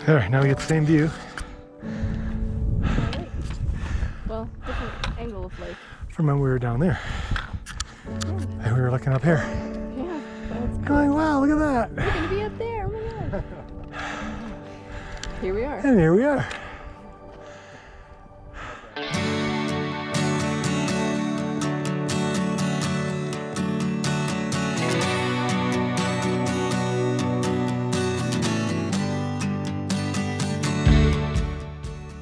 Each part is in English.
All right, now we get the same view. Well, different angle of light. From when we were down there. And we were looking up here. Yeah, that's cool. Going, wow, look at that. We're gonna be up there. Oh my god. Here we are. And here we are.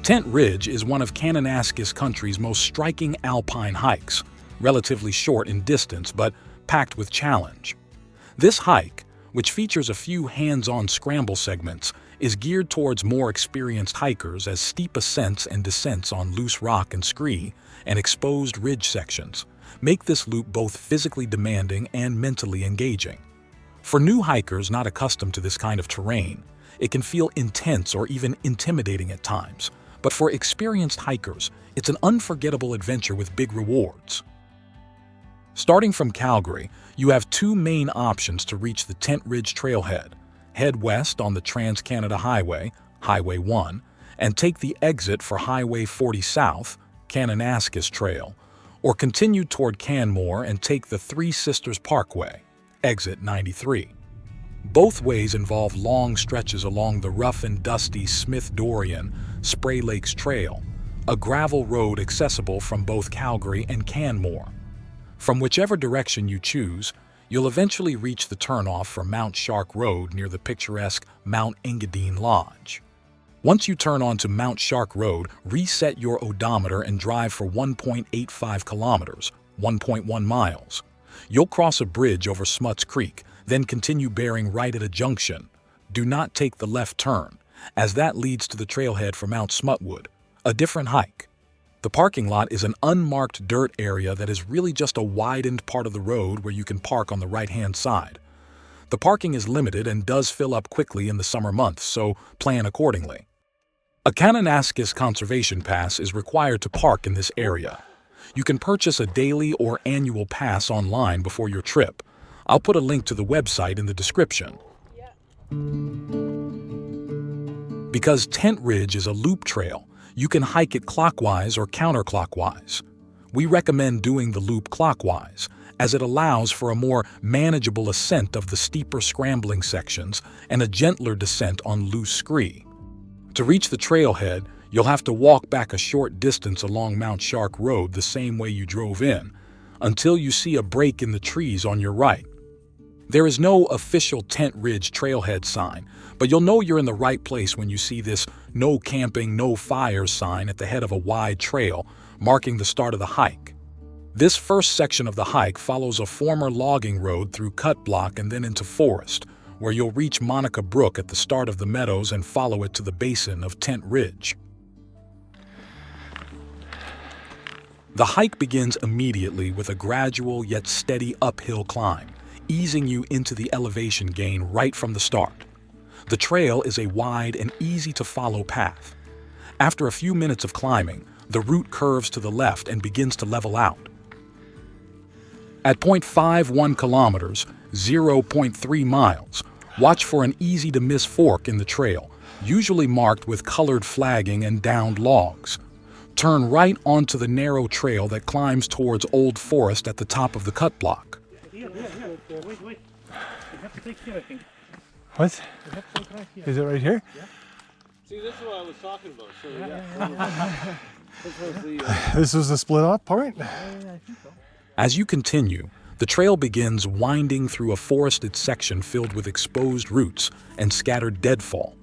Tent Ridge is one of Kananaskis Country's most striking alpine hikes, relatively short in distance but packed with challenge. This hike, which features a few hands-on scramble segments, is geared towards more experienced hikers as steep ascents and descents on loose rock and scree and exposed ridge sections make this loop both physically demanding and mentally engaging. For new hikers not accustomed to this kind of terrain, it can feel intense or even intimidating at times. But for experienced hikers, it's an unforgettable adventure with big rewards. Starting from Calgary, you have two main options to reach the Tent Ridge trailhead. Head west on the Trans-Canada Highway, Highway 1, and take the exit for Highway 40 South, Kananaskis Trail, or continue toward Canmore and take the Three Sisters Parkway, exit 93. Both ways involve long stretches along the rough and dusty Smith-Dorian Spray Lakes Trail, a gravel road accessible from both Calgary and Canmore. From whichever direction you choose, you'll eventually reach the turnoff for Mount Shark Road near the picturesque Mount Engadine Lodge. Once you turn onto Mount Shark Road, reset your odometer and drive for 1.85 kilometers, 1.1 miles. You'll cross a bridge over Smuts Creek, then continue bearing right at a junction. Do not take the left turn, as that leads to the trailhead for Mount Smutwood, a different hike. The parking lot is an unmarked dirt area that is really just a widened part of the road where you can park on the right-hand side. The parking is limited and does fill up quickly in the summer months, so plan accordingly. A Kananaskis Conservation Pass is required to park in this area. You can purchase a daily or annual pass online before your trip. I'll put a link to the website in the description. Because Tent Ridge is a loop trail, you can hike it clockwise or counterclockwise. We recommend doing the loop clockwise, as it allows for a more manageable ascent of the steeper scrambling sections and a gentler descent on loose scree. To reach the trailhead, you'll have to walk back a short distance along Mount Shark Road the same way you drove in, until you see a break in the trees on your right. There is no official Tent Ridge trailhead sign, but you'll know you're in the right place when you see this "No Camping, No Fires" sign at the head of a wide trail, marking the start of the hike. This first section of the hike follows a former logging road through cut block and then into forest, where you'll reach Monica Brook at the start of the meadows and follow it to the basin of Tent Ridge. The hike begins immediately with a gradual yet steady uphill climb, easing you into the elevation gain right from the start. The trail is a wide and easy-to-follow path. After a few minutes of climbing, the route curves to the left and begins to level out. At 0.51 kilometers, 0.3 miles, watch for an easy-to-miss fork in the trail, usually marked with colored flagging and downed logs. Turn right onto the narrow trail that climbs towards Old Forest at the top of the cut block. Wait. You have to take here, I think. What? You have to take right here. Is it right here? Yeah. See, this is what I was talking about. So, yeah. This was the, This was the split up point? I think so. As you continue, the trail begins winding through a forested section filled with exposed roots and scattered deadfall.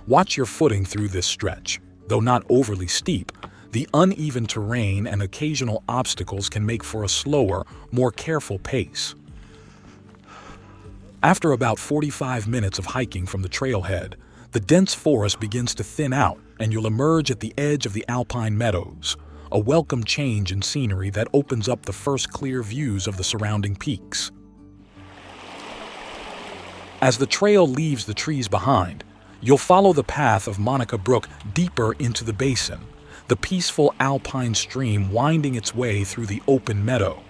Watch your footing through this stretch. Though not overly steep, the uneven terrain and occasional obstacles can make for a slower, more careful pace. After about 45 minutes of hiking from the trailhead, the dense forest begins to thin out and you'll emerge at the edge of the alpine meadows, a welcome change in scenery that opens up the first clear views of the surrounding peaks. As the trail leaves the trees behind, you'll follow the path of Monica Brook deeper into the basin, the peaceful alpine stream winding its way through the open meadow.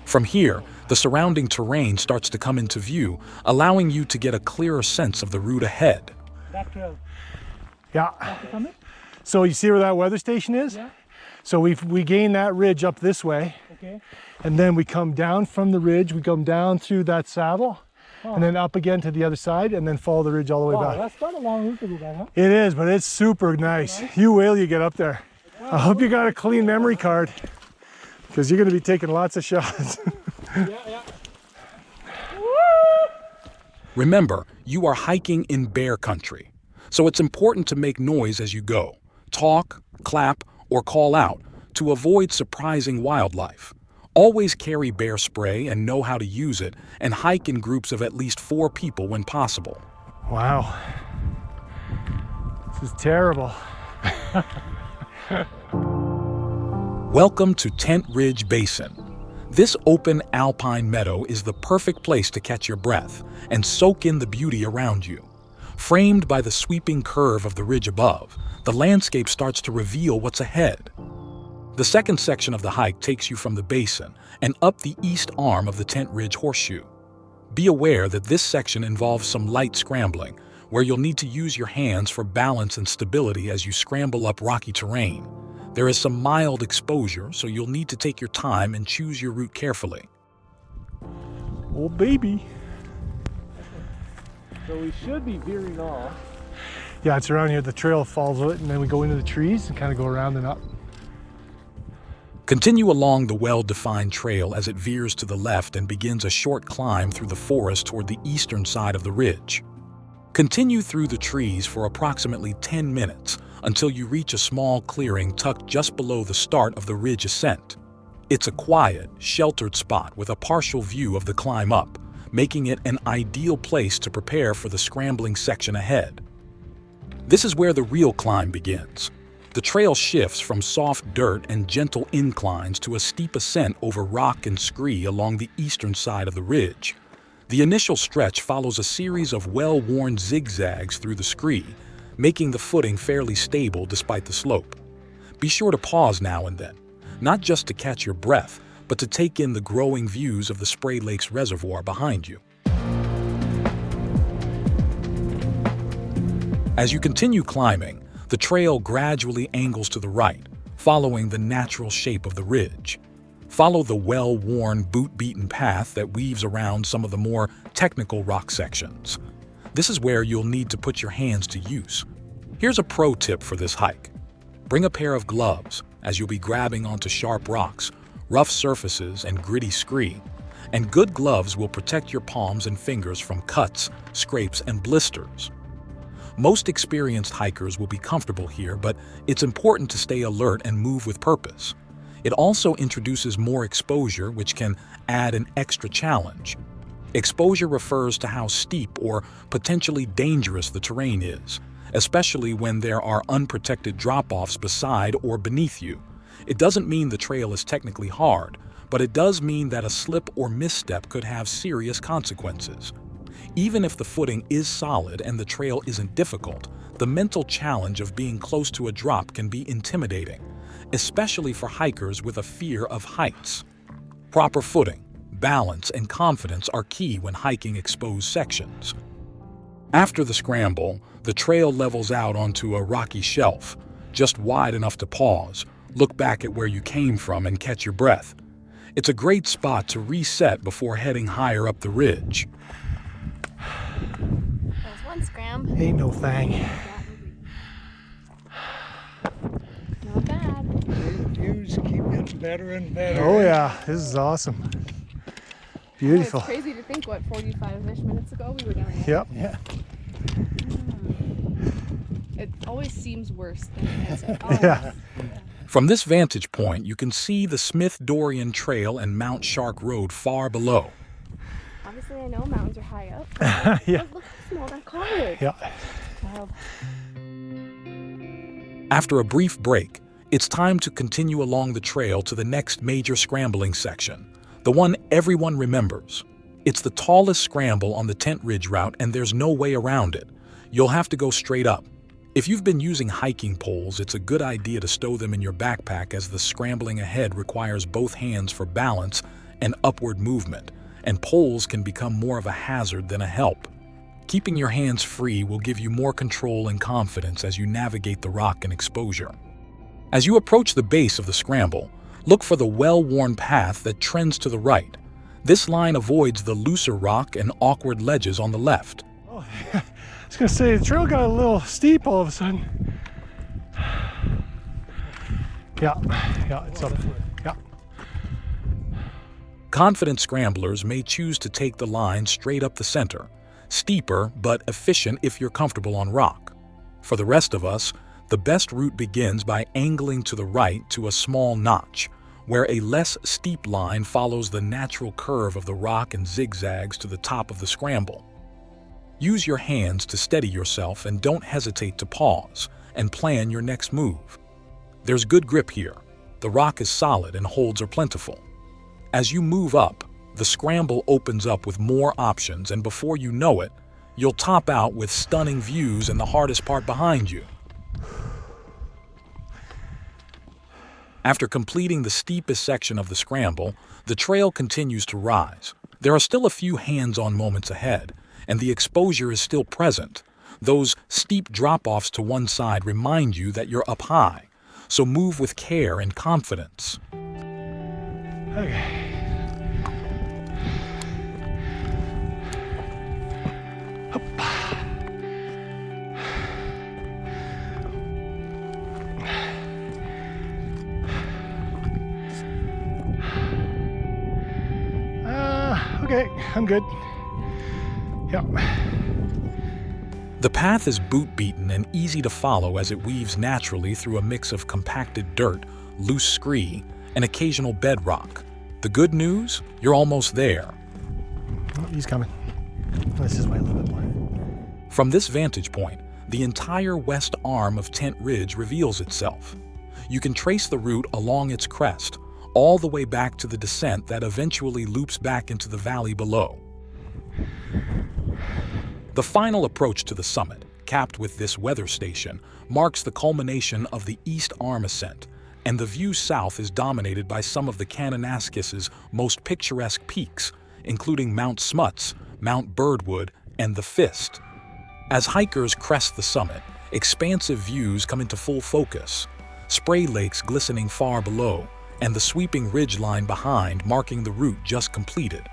From here, the surrounding terrain starts to come into view, allowing you to get a clearer sense of the route ahead. That trail. Yeah. Coming? So you see where that weather station is? Yeah. So we gain that ridge up this way, Okay. and then we come down from the ridge, we come down through that saddle, and then up again to the other side, and then follow the ridge all the way Wow, back. that's not a long route to do that, huh? It is, but it's super nice. You will, you get up there. I hope you got a clean memory card, because you're going to be taking lots of shots. Yeah. Remember, you are hiking in bear country, so it's important to make noise as you go. Talk, clap, or call out to avoid surprising wildlife. Always carry bear spray and know how to use it, and hike in groups of at least 4 people when possible. Wow. This is terrible. Welcome to Tent Ridge Basin. This open alpine meadow is the perfect place to catch your breath and soak in the beauty around you. Framed by the sweeping curve of the ridge above, the landscape starts to reveal what's ahead. The second section of the hike takes you from the basin and up the east arm of the Tent Ridge Horseshoe. Be aware that this section involves some light scrambling, where you'll need to use your hands for balance and stability as you scramble up rocky terrain. There is some mild exposure, so you'll need to take your time and choose your route carefully. Oh, baby. So we should be veering off. Yeah, it's around here. The trail follows it, and then we go into the trees and kind of go around and up. Continue along the well-defined trail as it veers to the left and begins a short climb through the forest toward the eastern side of the ridge. Continue through the trees for approximately 10 minutes until you reach a small clearing tucked just below the start of the ridge ascent. It's a quiet, sheltered spot with a partial view of the climb up, making it an ideal place to prepare for the scrambling section ahead. This is where the real climb begins. The trail shifts from soft dirt and gentle inclines to a steep ascent over rock and scree along the eastern side of the ridge. The initial stretch follows a series of well-worn zigzags through the scree, making the footing fairly stable despite the slope. Be sure to pause now and then, not just to catch your breath, but to take in the growing views of the Spray Lakes Reservoir behind you. As you continue climbing, the trail gradually angles to the right, following the natural shape of the ridge. Follow the well-worn, boot-beaten path that weaves around some of the more technical rock sections. This is where you'll need to put your hands to use. Here's a pro tip for this hike. Bring a pair of gloves, as you'll be grabbing onto sharp rocks, rough surfaces, and gritty scree. And good gloves will protect your palms and fingers from cuts, scrapes, and blisters. Most experienced hikers will be comfortable here, but it's important to stay alert and move with purpose. It also introduces more exposure, which can add an extra challenge. Exposure refers to how steep or potentially dangerous the terrain is, especially when there are unprotected drop-offs beside or beneath you. It doesn't mean the trail is technically hard, but it does mean that a slip or misstep could have serious consequences. Even if the footing is solid and the trail isn't difficult, the mental challenge of being close to a drop can be intimidating, especially for hikers with a fear of heights. Proper footing, balance, and confidence are key when hiking exposed sections. After the scramble, the trail levels out onto a rocky shelf, just wide enough to pause, look back at where you came from, and catch your breath. It's a great spot to reset before heading higher up the ridge. That's one scram. Ain't no thing. Not bad. Views keep getting better and better. Oh yeah, this is awesome. Beautiful. It's crazy to think, what, 45-ish minutes ago we were down there? Yep. Yeah. It always seems worse than it is. Yeah. From this vantage point, you can see the Smith-Dorian Trail and Mount Shark Road far below. Obviously, I know mountains are high up. Yeah. Look how small that car is. Yeah. Wild. After a brief break, it's time to continue along the trail to the next major scrambling section, the one everyone remembers. It's the tallest scramble on the Tent Ridge route, and there's no way around it. You'll have to go straight up. If you've been using hiking poles, it's a good idea to stow them in your backpack, as the scrambling ahead requires both hands for balance and upward movement, and poles can become more of a hazard than a help. Keeping your hands free will give you more control and confidence as you navigate the rock and exposure. As you approach the base of the Scramble, look for the well-worn path that trends to the right. This line avoids the looser rock and awkward ledges on the left. Oh, I was gonna say, the trail got a little steep all of a sudden. Yeah, it's up. Yeah. Confident scramblers may choose to take the line straight up the center, steeper but efficient if you're comfortable on rock. For the rest of us, the best route begins by angling to the right to a small notch, where a less steep line follows the natural curve of the rock and zigzags to the top of the Scramble. Use your hands to steady yourself and don't hesitate to pause and plan your next move. There's good grip here. The rock is solid and holds are plentiful. As you move up, the Scramble opens up with more options, and before you know it, you'll top out with stunning views and the hardest part behind you. After completing the steepest section of the Scramble, the trail continues to rise. There are still a few hands-on moments ahead, and the exposure is still present. Those steep drop-offs to one side remind you that you're up high, so move with care and confidence. Okay. Okay, I'm good. Yeah. The path is boot-beaten and easy to follow as it weaves naturally through a mix of compacted dirt, loose scree, and occasional bedrock. The good news? You're almost there. Oh, he's coming. This is way a little bit more. From this vantage point, the entire west arm of Tent Ridge reveals itself. You can trace the route along its crest, all the way back to the descent that eventually loops back into the valley below. The final approach to the summit, capped with this weather station, marks the culmination of the east arm ascent, and the view south is dominated by some of the Kananaskis' most picturesque peaks, including Mount Smuts, Mount Birdwood, and the Fist. As hikers crest the summit, expansive views come into full focus, spray lakes glistening far below, and the sweeping ridgeline behind marking the route just completed.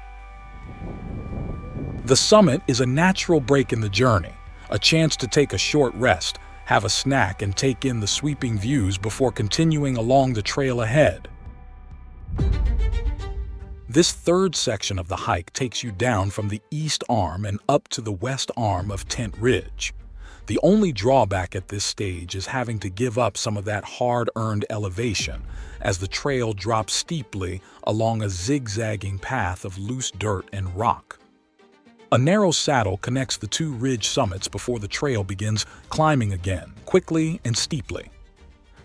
The summit is a natural break in the journey, a chance to take a short rest, have a snack, and take in the sweeping views before continuing along the trail ahead. This third section of the hike takes you down from the east arm and up to the west arm of Tent Ridge. The only drawback at this stage is having to give up some of that hard-earned elevation as the trail drops steeply along a zigzagging path of loose dirt and rock. A narrow saddle connects the two ridge summits before the trail begins climbing again, quickly and steeply.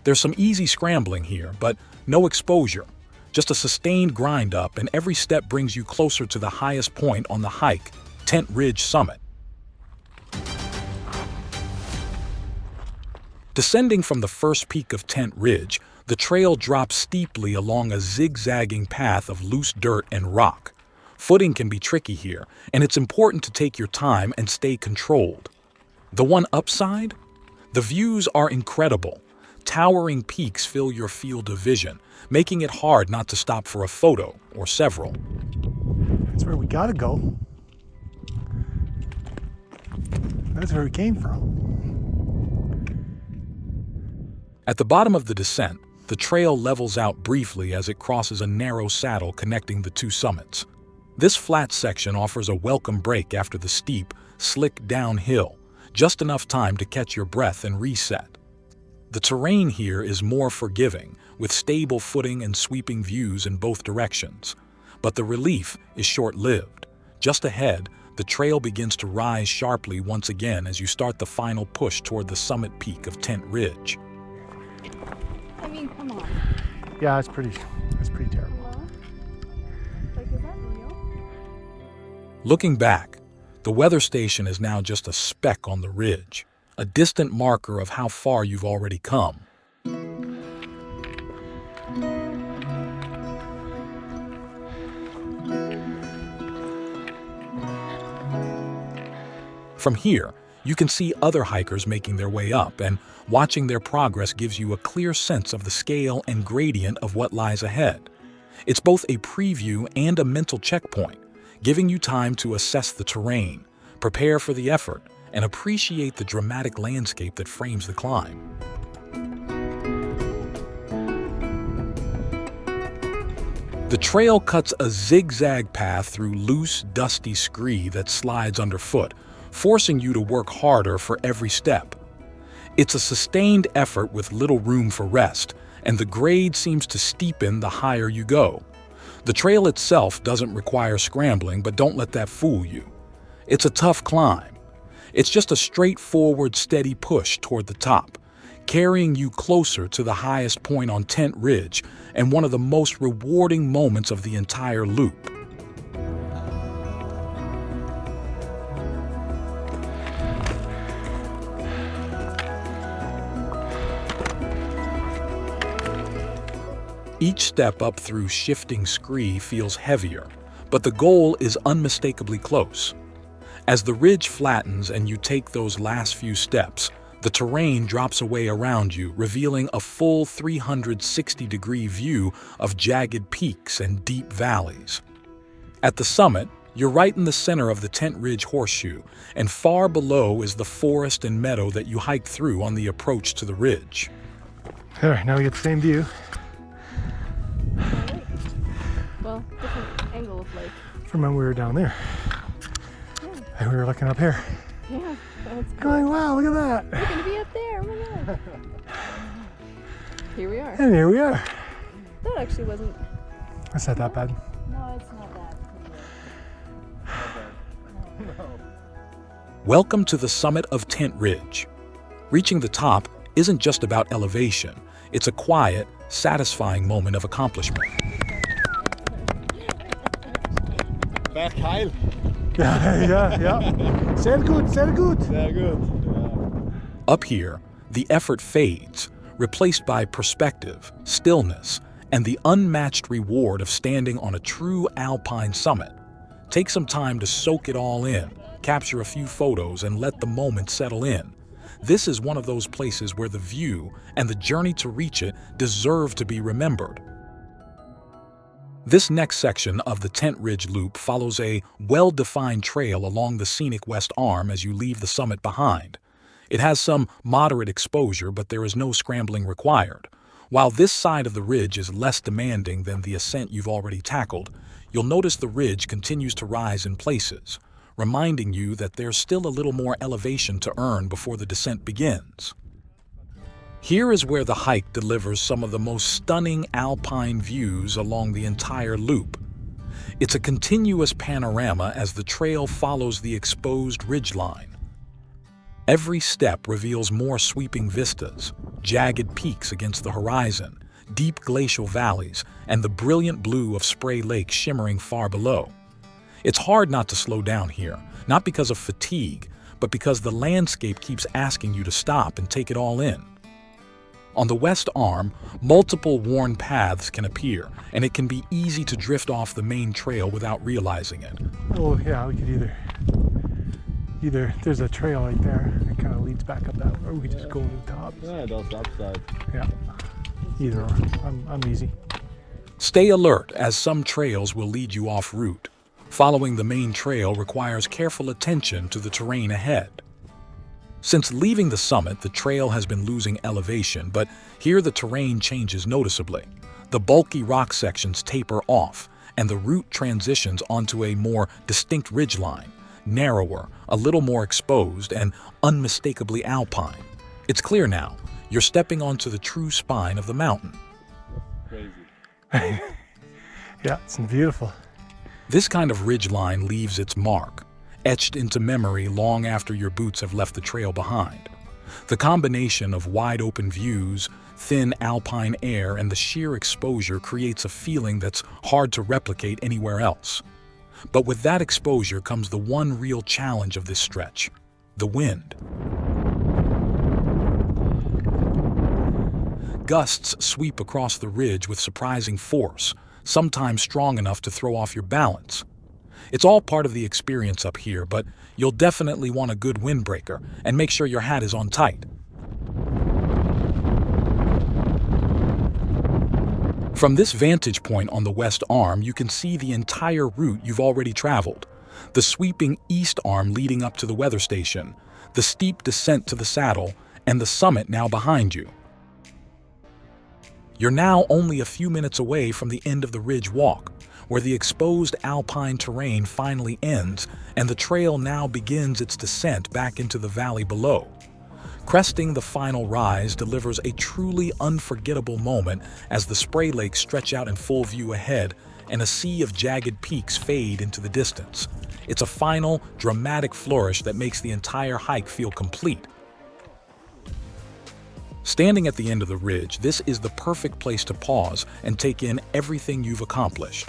There's some easy scrambling here, but no exposure, just a sustained grind up, and every step brings you closer to the highest point on the hike, Tent Ridge summit. Descending from the first peak of Tent Ridge, the trail drops steeply along a zigzagging path of loose dirt and rock. Footing can be tricky here, and it's important to take your time and stay controlled. The one upside? The views are incredible. Towering peaks fill your field of vision, making it hard not to stop for a photo or several. That's where we gotta go. That's where we came from. At the bottom of the descent, the trail levels out briefly as it crosses a narrow saddle connecting the two summits. This flat section offers a welcome break after the steep, slick downhill, just enough time to catch your breath and reset. The terrain here is more forgiving, with stable footing and sweeping views in both directions. But the relief is short-lived. Just ahead, the trail begins to rise sharply once again as you start the final push toward the summit peak of Tent Ridge. I mean, come on. Yeah, it's pretty terrible. Well, like, is that real? Looking back, the weather station is now just a speck on the ridge, a distant marker of how far you've already come. From here, you can see other hikers making their way up, and watching their progress gives you a clear sense of the scale and gradient of what lies ahead. It's both a preview and a mental checkpoint, giving you time to assess the terrain, prepare for the effort, and appreciate the dramatic landscape that frames the climb. The trail cuts a zigzag path through loose, dusty scree that slides underfoot, forcing you to work harder for every step. It's a sustained effort with little room for rest, and the grade seems to steepen the higher you go. The trail itself doesn't require scrambling, but don't let that fool you. It's a tough climb. It's just a straightforward, steady push toward the top, carrying you closer to the highest point on Tent Ridge and one of the most rewarding moments of the entire loop. Each step up through shifting scree feels heavier, but the goal is unmistakably close. As the ridge flattens and you take those last few steps, the terrain drops away around you, revealing a full 360-degree view of jagged peaks and deep valleys. At the summit, you're right in the center of the Tent Ridge horseshoe, and far below is the forest and meadow that you hiked through on the approach to the ridge. There, now we get the same view. Well, different angle of lake. From when we were down there. Yeah, And we were looking up here. yeah, that's cool. Going, wow, look at that. We're gonna be up there. Oh my god. Here we are. And here we are. That actually wasn't. That's not that bad. No, it's not bad. Welcome to the summit of Tent Ridge. Reaching the top isn't just about elevation. It's a quiet, satisfying moment of accomplishment. Bad Kyle. Yeah. Sehr gut, sehr gut. Very good. Up here, the effort fades, replaced by perspective, stillness, and the unmatched reward of standing on a true alpine summit. Take some time to soak it all in, capture a few photos, and let the moment settle in. This is one of those places where the view and the journey to reach it deserve to be remembered. This next section of the Tent Ridge Loop follows a well-defined trail along the scenic west arm as you leave the summit behind. It has some moderate exposure, but there is no scrambling required. While this side of the ridge is less demanding than the ascent you've already tackled, you'll notice the ridge continues to rise in places, reminding you that there's still a little more elevation to earn before the descent begins. Here is where the hike delivers some of the most stunning alpine views along the entire loop. It's a continuous panorama as the trail follows the exposed ridgeline. Every step reveals more sweeping vistas, jagged peaks against the horizon, deep glacial valleys, and the brilliant blue of Spray Lake shimmering far below. It's hard not to slow down here, not because of fatigue, but because the landscape keeps asking you to stop and take it all in. On the west arm, multiple worn paths can appear, and it can be easy to drift off the main trail without realizing it. Oh yeah, we could either there's a trail right there that kind of leads back up that way, or we could just go to the top. Yeah, that's upside. Yeah, either or. I'm easy. Stay alert, as some trails will lead you off route. Following the main trail requires careful attention to the terrain ahead. Since leaving the summit, the trail has been losing elevation, but here the terrain changes noticeably. The bulky rock sections taper off, and the route transitions onto a more distinct ridgeline, narrower, a little more exposed, and unmistakably alpine. It's clear now, you're stepping onto the true spine of the mountain. Crazy. Yeah, it's beautiful. This kind of ridgeline leaves its mark, etched into memory long after your boots have left the trail behind. The combination of wide-open views, thin alpine air, and the sheer exposure creates a feeling that's hard to replicate anywhere else. But with that exposure comes the one real challenge of this stretch: the wind. Gusts sweep across the ridge with surprising force, sometimes strong enough to throw off your balance. It's all part of the experience up here, but you'll definitely want a good windbreaker and make sure your hat is on tight. From this vantage point on the west arm, you can see the entire route you've already traveled. The sweeping east arm leading up to the weather station, the steep descent to the saddle, and the summit now behind you. You're now only a few minutes away from the end of the ridge walk, where the exposed alpine terrain finally ends and the trail now begins its descent back into the valley below. Cresting the final rise delivers a truly unforgettable moment as the spray lakes stretch out in full view ahead and a sea of jagged peaks fade into the distance. It's a final, dramatic flourish that makes the entire hike feel complete. Standing at the end of the ridge, this is the perfect place to pause and take in everything you've accomplished.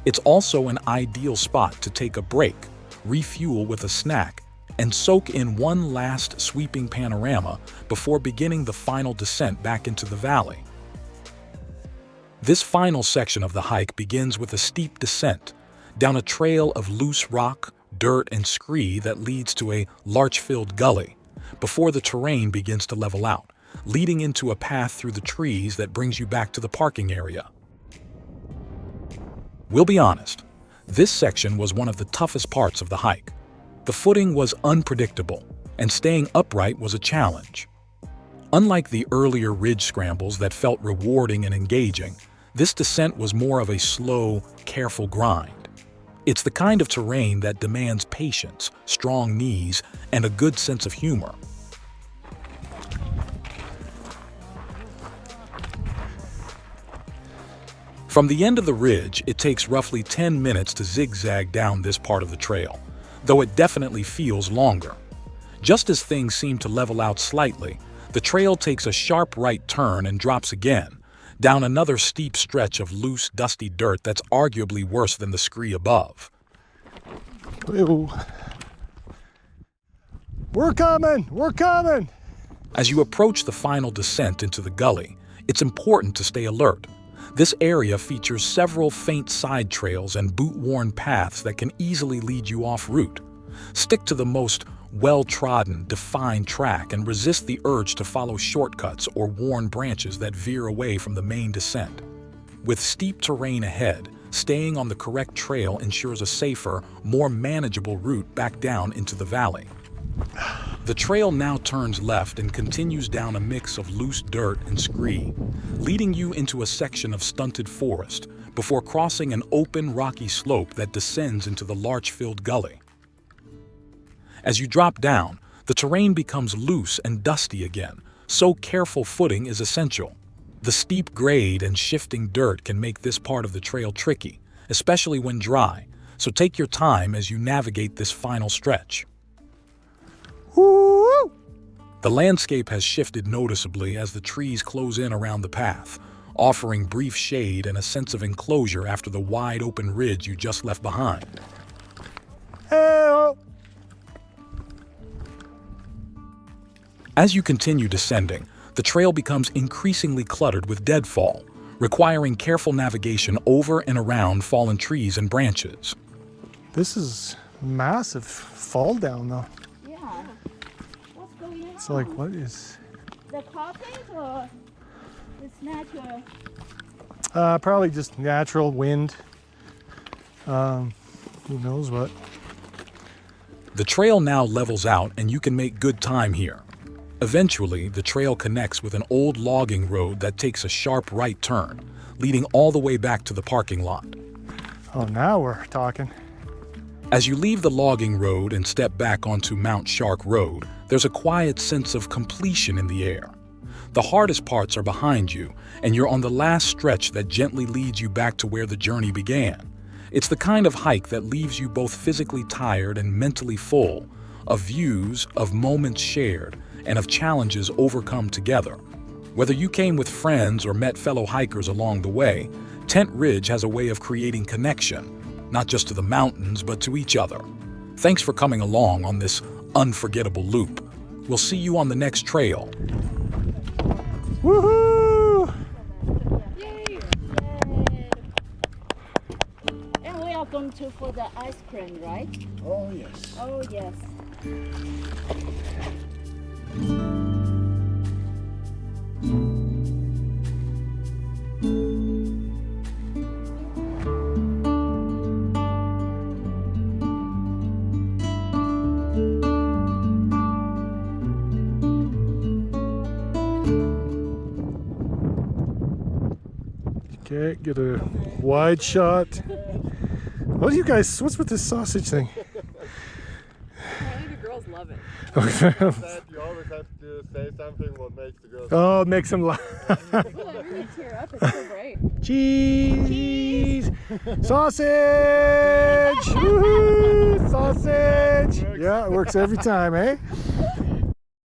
It's also an ideal spot to take a break, refuel with a snack, and soak in one last sweeping panorama before beginning the final descent back into the valley. This final section of the hike begins with a steep descent down a trail of loose rock, dirt, and scree that leads to a larch-filled gully before the terrain begins to level out, leading into a path through the trees that brings you back to the parking area. We'll be honest, this section was one of the toughest parts of the hike. The footing was unpredictable, and staying upright was a challenge. Unlike the earlier ridge scrambles that felt rewarding and engaging, this descent was more of a slow, careful grind. It's the kind of terrain that demands patience, strong knees, and a good sense of humor. From the end of the ridge, it takes roughly 10 minutes to zigzag down this part of the trail, though it definitely feels longer. Just as things seem to level out slightly, the trail takes a sharp right turn and drops again, down another steep stretch of loose, dusty dirt that's arguably worse than the scree above. Ew. We're coming! We're coming! As you approach the final descent into the gully, it's important to stay alert. This area features several faint side trails and boot-worn paths that can easily lead you off route. Stick to the most well-trodden, defined track and resist the urge to follow shortcuts or worn branches that veer away from the main descent. With steep terrain ahead, staying on the correct trail ensures a safer, more manageable route back down into the valley. The trail now turns left and continues down a mix of loose dirt and scree, leading you into a section of stunted forest before crossing an open, rocky slope that descends into the larch-filled gully. As you drop down, the terrain becomes loose and dusty again, so careful footing is essential. The steep grade and shifting dirt can make this part of the trail tricky, especially when dry, so take your time as you navigate this final stretch. Woo! The landscape has shifted noticeably as the trees close in around the path, offering brief shade and a sense of enclosure after the wide open ridge you just left behind. Hey-oh. As you continue descending, the trail becomes increasingly cluttered with deadfall, requiring careful navigation over and around fallen trees and branches. This is massive fall down though. Yeah. What's going on? It's like, what is... The carpet or it's natural? Probably just natural wind. Who knows what. The trail now levels out and you can make good time here. Eventually, the trail connects with an old logging road that takes a sharp right turn, leading all the way back to the parking lot. Oh, now we're talking. As you leave the logging road and step back onto Mount Shark Road, there's a quiet sense of completion in the air. The hardest parts are behind you, and you're on the last stretch that gently leads you back to where the journey began. It's the kind of hike that leaves you both physically tired and mentally full, of views, of moments shared, and of challenges overcome together. Whether you came with friends or met fellow hikers along the way, Tent Ridge has a way of creating connection, not just to the mountains, but to each other. Thanks for coming along on this unforgettable loop. We'll see you on the next trail. Woohoo! Yay! And we are going come to for the ice cream, right? Oh, yes. Oh, yes. Okay, get a wide shot. What do you guys, what's with this sausage thing? Apparently the girls love it. Okay. That you always have to say something what makes the girls. Oh, it makes them laugh. Oh, I really tear up. It's so great. Cheese! Sausage! Woohoo! Sausage! Yeah, it works every time, eh?